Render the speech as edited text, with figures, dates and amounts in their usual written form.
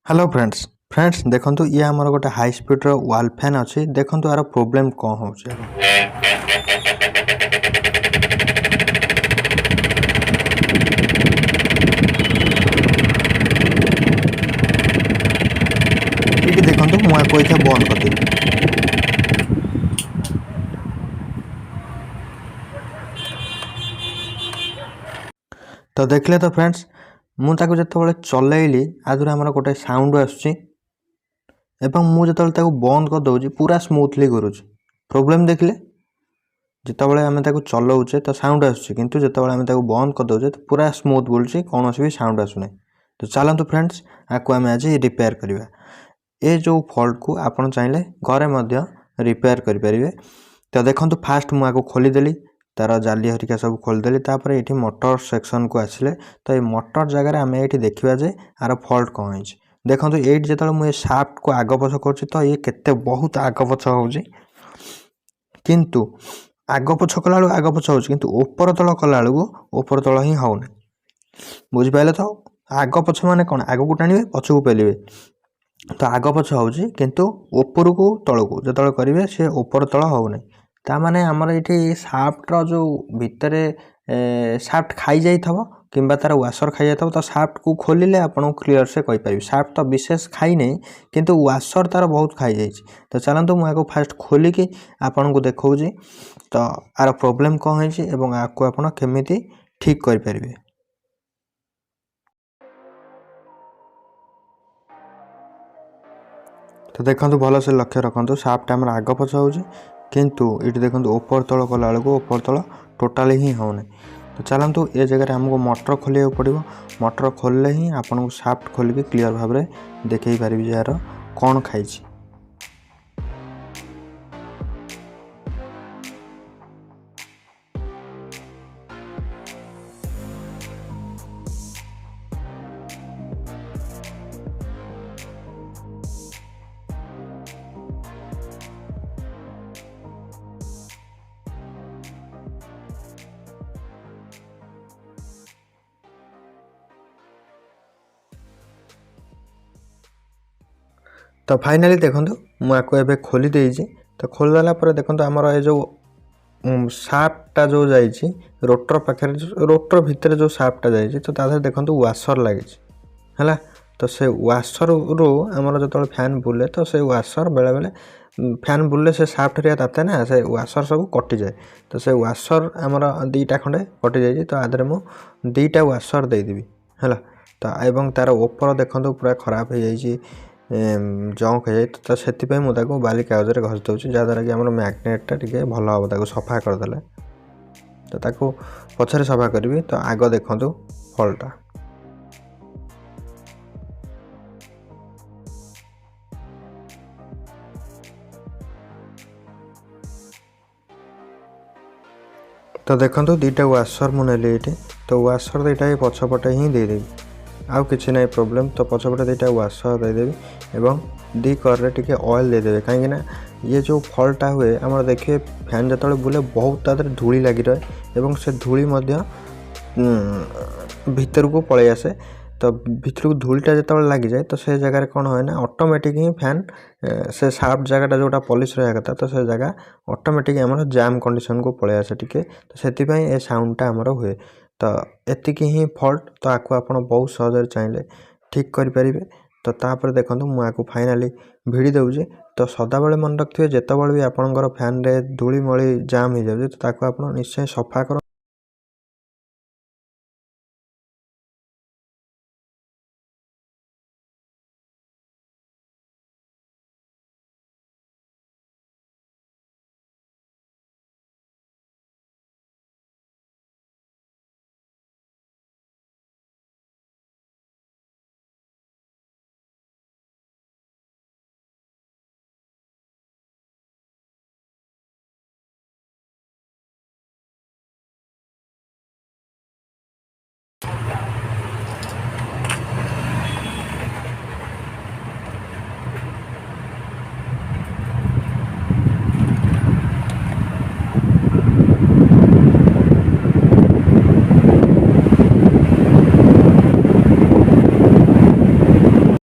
Hello friends friends देखंतु ये हमर गोटे हाई स्पीड रो वॉल फैन अछि देखंतु आरो प्रॉब्लम कोन होउछ एठी देखंतु मुआ कोइखा बंद कर देबी तो देखले तो फ्रेंड्स मु ताको जतबेले चलेइली आदुरा हमर गोटे साउंड आछी एवं मु जतबेले ताको बंद कर दउची पूरा स्मूथली करूची प्रॉब्लम देखले जितेबाला आम चलाऊे तो साउंड आसूँ किंतु जितेबाला आम बंद कर दौचे तो पूरा स्मूथ बोलूँ कौन भी साउंड आसूना। तो चलतु फ्रेंड्स आपको आम आज रिपेयर करवा ये जो फॉल्ट को आपन चाहिए घरे मध्य रिपेयर करें। तो देखो फास्ट मुझे खोलीदेली तार जाली हरिका सब खोलीदेली तापर ये मोटर सेक्शन को आसिले तो ये मोटर जगह आम ये देखा जे यार फॉल्ट कौन है देखो ये जो मुझे शाफ्ट को आग पछ कर तो ये केते बहुत आग पछ हो किंतु आग पछ कला आग पछ हो किंतु ऊपर तल कला ऊपर तल ही होना बुझिपारे। तो आग पछ माने कौन आग को टाणिबे पछ को पेलिबे तो आग पछ हो किंतु ऊपर को तल को जो करेंगे सी ऊपर तल होना ताने आमर ये शाफ्ट जो भितर शाफ्ट खाई जाइथबो किंबा तार वाशर खाई जाइथबो तो शाफ्ट को खोलिले आपन क्लियर से कहि पारिबे शाफ्ट तो विशेष खाई नहीं किंतु वाशर तार बहुत खाई जाइए। तो चलतु मुझे फास्ट खोलिकी आपन को देखौजी तो आर प्रॉब्लम कौन है एवं आपको आपन केमिति ठीक कर पारिबे। तो देखो भल से लक्ष्य रखु शाफ्ट आम आग पछ हो किंतु ये देखो ऊपर तल कला ऊपर तल टोटाली ही होना। तो चलतु ये जगह आमको मोटर खोलिया पड़ो मोटर खोलले ही आपन को शाफ्ट खोलिकी क्लीयर भाव में देखई पारि यार कौन खाई। तो फाइनाली देखो मुझे खोली देजी तो खोलदेला देखो आमर ये जो शाफ्टा जो जाइए रोटर पाखे रोटर भितर जो शाफ्टा जाइए तो तादर देखो वाशर लगी है। तो से वाशर रू आमर जो फैन बुले तो से वाशर बेले बेले फैन बुले से शाफ्ट रे ताते ना से वाशर सब कटि जाए तो से वाशर आमर दीटा खंडे कटि जाइए तो आदरे मु दीटा वाशर देदेवी है। तो एवं तार ऊपर देखो पूरा खराब हो जाइए जंक हो जाए तो से मुझे बाली कागज घसी दूसरी जहाँद्वारा कि आम मैग्नेटा टे भल हम सफा करदे तो पछरे सफा करी। तो आग देखु फलटा तो देखो दीटा वाशर मुझे ये तो वाशर दीटा पछपटे ही देदेवी आउ किसी ना प्रॉब्लम। तो पछपटे दीटा वाशर देदेवी एवं दी कर टे ऑयल देदेवे कहीं ये जो फलटा हुए आम देखिए फैन जो बुले बहुत तादर धूली लगी रहे एवं से धूली भीतर को पलि आसे तो भीतर को धूलटा जो लगी जाए तो से जगह कौन हुए ना ऑटोमेटिक ही फैन से शाफ्ट जगह जोटा पॉलिश रहा कथा तो से जगह ऑटोमेटिक आम जाम कंडीशन को पलि आसे टिके तो से ये साउंडटा आमर हुए। तो एतिकी ही फॉल्ट तो आपको आप बहुत सहज चाहिए ठीक करें। तो तापर देखो मुझे फाइनाली भिड़ी दूसरी तो सदाबले मन रखिए जितेबाला भी आपंकर फैन रे धूली मली जाम हो जाए तो आप निश्चय सफा कर